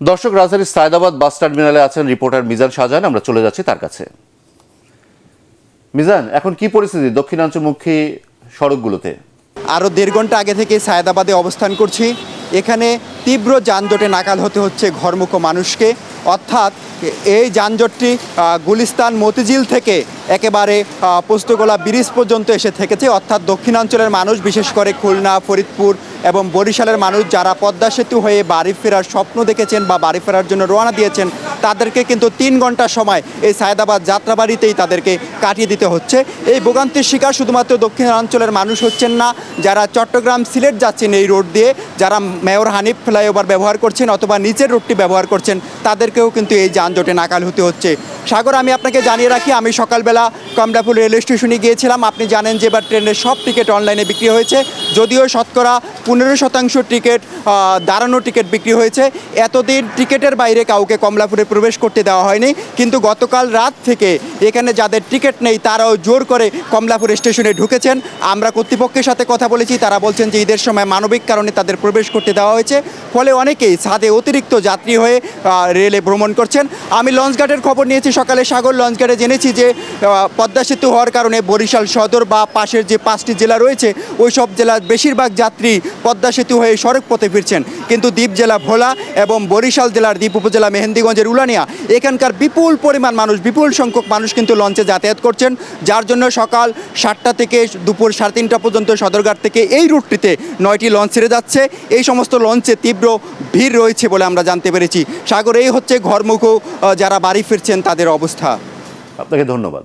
দর্শক, রাজধানীর সায়দাবাদ বাস টার্মিনালে আছেন রিপোর্টার মিজান শাহজাহান। আমরা চলে যাচ্ছি তার কাছে। মিজান, এখন কি পরিস্থিতি দক্ষিণাঞ্চলমুখী সড়কগুলোতে? আরও 1.5 ঘন্টা আগে থেকে সায়দাবাদে অবস্থান করছি। এখানে তীব্র যানজটে নাকাল হতে হচ্ছে ঘরমুখ মানুষকে। অর্থাৎ এই যানজটটি গুলিস্তান মতিঝিল থেকে একেবারে পোস্তগোলা ব্রিজ পর্যন্ত এসে থেকেছে। অর্থাৎ দক্ষিণাঞ্চলের মানুষ, বিশেষ করে খুলনা, ফরিদপুর এবং বরিশালের মানুষ যারা পদ্মা সেতু হয়ে বাড়ি ফেরার স্বপ্ন দেখেছেন বা বাড়ি ফেরার জন্য রওনা দিয়েছেন, তাদেরকে কিন্তু 3 ঘন্টা সময় এই সায়দাবাদ যাত্রাবাড়িতেই তাদেরকে কাটিয়ে দিতে হচ্ছে। এই ভোগান্তির শিকার শুধুমাত্র দক্ষিণাঞ্চলের মানুষ হচ্ছেন না, যারা চট্টগ্রাম সিলেট যাচ্ছেন এই রোড দিয়ে, যারা মেয়র হানিফ ফ্লাইওভার ব্যবহার করছেন অথবা নিচের রোডটি ব্যবহার করছেন, তাদেরকেও কিন্তু এই যানজটে নাকাল হতে হচ্ছে। সাগর, আমি আপনাকে জানিয়ে রাখি, আমি সকালবেলা কমলাপুর রেলওয়ে স্টেশনে গিয়েছিলাম। আপনি জানেন যে এবার ট্রেনের সব টিকিট অনলাইনে বিক্রি হয়েছে, যদিও শতকরা 15% টিকিট দাঁড়ানো টিকিট বিক্রি হয়েছে। এতদিন টিকিটের বাইরে কাউকে কমলাপুরে প্রবেশ করতে দেওয়া হয়নি, কিন্তু গতকাল রাত থেকে এখানে যাদের টিকিট নেই তারাও জোর করে কমলাপুর স্টেশনে ঢুকেছেন। আমরা কর্তৃপক্ষের সাথে কথা বলেছি, তারা বলছেন যে ঈদের সময় মানবিক কারণে তাদের প্রবেশ করতে দেওয়া হয়েছে, ফলে অনেকেই ছাদে অতিরিক্ত যাত্রী হয়ে রেলে ভ্রমণ করছেন। আমি লঞ্চঘাটের খবর নিয়েছি সকালে। সাগর, লঞ্চঘাটে জেনেছি যে পদ্মা সেতু হওয়ার কারণে বরিশাল সদর বা পাশের যে 5টি জেলা রয়েছে ওই সব জেলার বেশিরভাগ যাত্রী পদ্মা সেতু হয়ে সড়ক পথে ফিরছেন, কিন্তু দ্বীপ জেলা ভোলা এবং বরিশাল জেলার দ্বীপ উপজেলা মেহেন্দিগঞ্জের উলানিয়া এখানকার বিপুল পরিমাণ মানুষ, বিপুল সংখ্যক মানুষ কিন্তু লঞ্চে যাতায়াত করছেন, যার জন্য সকাল 7টা থেকে দুপুর 3:30 পর্যন্ত সদরঘাট থেকে এই রুটটিতে 9টি লঞ্চ ছেড়ে যাচ্ছে। এই সমস্ত লঞ্চে তীব্র ভিড় রয়েছে বলে আমরা জানতে পেরেছি। সাগর, এই হচ্ছে ঘরমুখ যারা বাড়ি ফিরছেন তাদের অবস্থা। আপনাকে ধন্যবাদ।